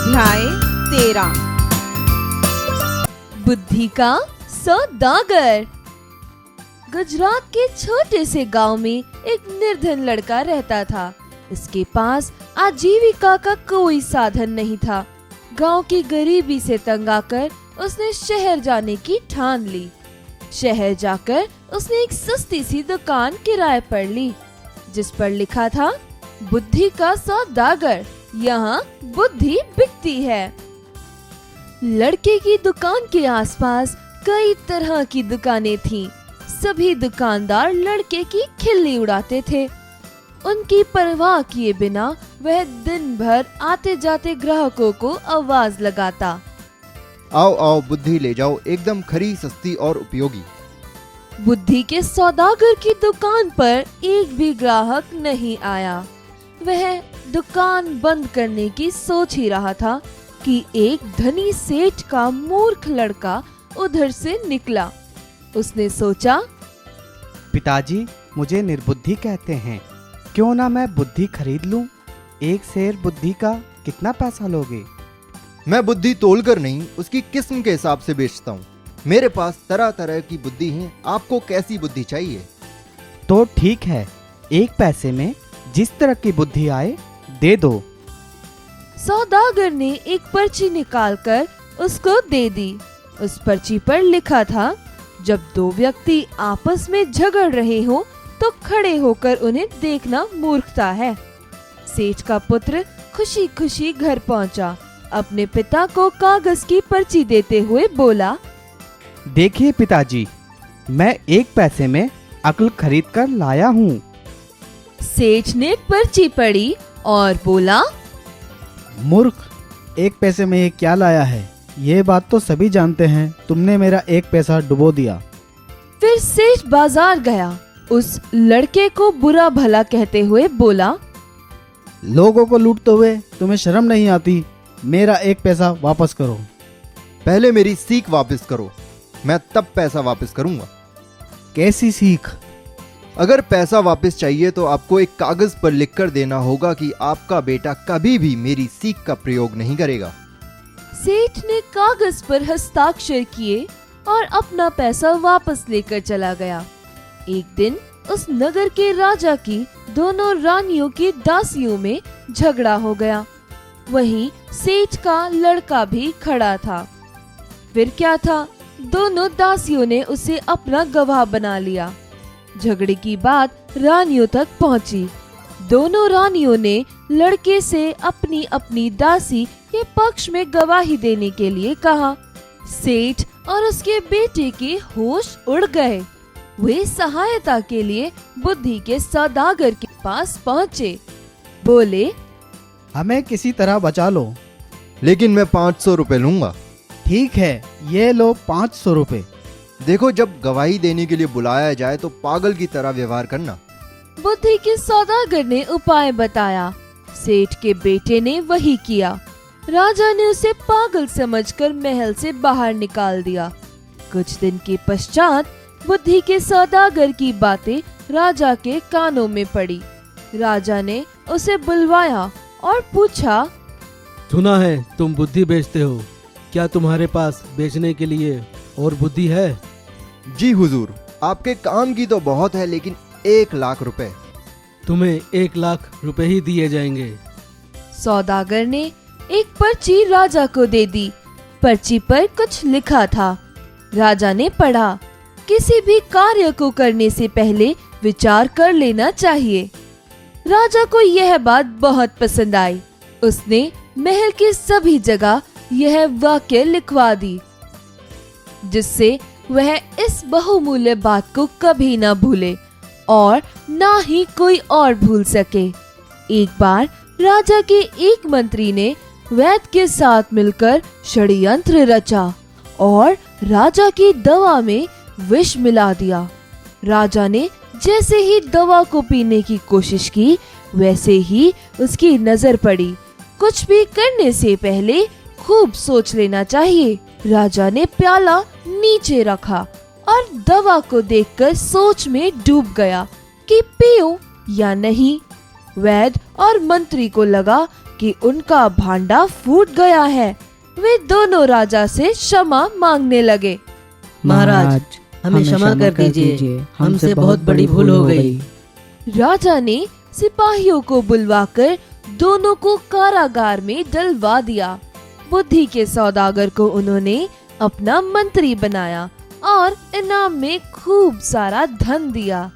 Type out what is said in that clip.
अध्याय 13 बुद्धि का सौदागर। गुजरात के छोटे से गांव में एक निर्धन लड़का रहता था। इसके पास आजीविका का कोई साधन नहीं था। गांव की गरीबी से तंग आकर उसने शहर जाने की ठान ली। शहर जाकर उसने एक सस्ती सी दुकान किराए पर ली, जिस पर लिखा था बुद्धि का सौदागर, यहाँ बुद्धि बिकती है। लड़के की दुकान के आसपास कई तरह की दुकानें थीं। सभी दुकानदार लड़के की खिल्ली उड़ाते थे। उनकी परवाह किए बिना वह दिन भर आते जाते ग्राहकों को आवाज लगाता। आओ आओ बुद्धि ले जाओ, एकदम खरी, सस्ती और उपयोगी। बुद्धि के सौदागर की दुकान पर एक भी ग्राहक नहीं आया। वह दुकान बंद करने की सोच ही रहा था कि एक धनी सेठ का मूर्ख लड़का उधर से निकला। उसने सोचा, पिताजी मुझे निर्बुद्धि कहते हैं, क्यों ना मैं बुद्धि खरीद लूं? एक सेर बुद्धि का कितना पैसा लोगे? मैं बुद्धि तोलकर नहीं, उसकी किस्म के हिसाब से बेचता हूँ। मेरे पास तरह तरह की बुद्धि है। आपको कैसी बुद्धि चाहिए? तो ठीक है, एक पैसे में जिस तरह की बुद्धि आए दे दो। सौदागर ने एक पर्ची निकालकर उसको दे दी। उस पर्ची पर लिखा था, जब दो व्यक्ति आपस में झगड़ रहे हो तो खड़े होकर उन्हें देखना मूर्खता है। सेठ का पुत्र खुशी खुशी घर पहुंचा। अपने पिता को कागज की पर्ची देते हुए बोला, देखिए पिताजी, मैं एक पैसे में अक्ल खरीद कर लाया हूँ। सेठ ने पर्ची पढ़ी और बोला, मूर्ख, एक पैसे में ये क्या लाया है? ये बात तो सभी जानते हैं, तुमने मेरा एक पैसा डुबो दिया। फिर सेठ बाजार गया। उस लड़के को बुरा भला कहते हुए बोला, लोगों को लूटते हुए तुम्हें शर्म नहीं आती? मेरा एक पैसा वापस करो। पहले मेरी सीख वापस करो, मैं तब पैसा वापस करूंगा। कैसी सीख? अगर पैसा वापस चाहिए तो आपको एक कागज पर लिखकर देना होगा कि आपका बेटा कभी भी मेरी सीख का प्रयोग नहीं करेगा। सेठ ने कागज पर हस्ताक्षर किए और अपना पैसा वापस लेकर चला गया। एक दिन उस नगर के राजा की दोनों रानियों की दासियों में झगड़ा हो गया। वहीं सेठ का लड़का भी खड़ा था। फिर क्या था, दोनों दासियों ने उसे अपना गवाह बना लिया। झगड़े की बात रानियों तक पहुंची। दोनों रानियों ने लड़के से अपनी अपनी दासी के पक्ष में गवाही देने के लिए कहा। सेठ और उसके बेटे के होश उड़ गए। वे सहायता के लिए बुद्धि के सौदागर के पास पहुँचे। बोले, हमें किसी तरह बचा लो। लेकिन मैं 500 रुपए लूंगा। ठीक है, ये लो 500 रुपए। देखो, जब गवाही देने के लिए बुलाया जाए तो पागल की तरह व्यवहार करना। बुद्धि के सौदागर ने उपाय बताया। सेठ के बेटे ने वही किया। राजा ने उसे पागल समझकर महल से बाहर निकाल दिया। कुछ दिन के पश्चात बुद्धि के सौदागर की बातें राजा के कानों में पड़ी। राजा ने उसे बुलवाया और पूछा, सुना है तुम बुद्धि बेचते हो, क्या तुम्हारे पास बेचने के लिए और बुद्धि है? जी हुजूर, आपके काम की तो बहुत है, लेकिन 1 लाख रुपए। तुम्हें 1 लाख रुपए ही दिए जाएंगे। सौदागर ने एक पर्ची राजा को दे दी। पर्ची पर कुछ लिखा था। राजा ने पढ़ा, किसी भी कार्य को करने से पहले विचार कर लेना चाहिए। राजा को यह बात बहुत पसंद आई। उसने महल की सभी जगह यह वाक्य लिखवा दी, जिससे वह इस बहुमूल्य बात को कभी न भूले और ना ही कोई और भूल सके। एक बार राजा के एक मंत्री ने वैद्य के साथ मिलकर षड्यंत्र रचा और राजा की दवा में विष मिला दिया। राजा ने जैसे ही दवा को पीने की कोशिश की, वैसे ही उसकी नजर पड़ी। कुछ भी करने से पहले खूब सोच लेना चाहिए। राजा ने प्याला नीचे रखा और दवा को देखकर सोच में डूब गया कि पीऊं या नहीं। वैद्य और मंत्री को लगा कि उनका भांडा फूट गया है। वे दोनों राजा से क्षमा मांगने लगे। महाराज, हमें क्षमा कर दीजिए, हमसे बहुत बड़ी भूल हो गई। राजा ने सिपाहियों को बुलवाकर दोनों को कारागार में डलवा दिया। बुद्धि के सौदागर को उन्होंने अपना मंत्री बनाया और इनाम में खूब सारा धन दिया।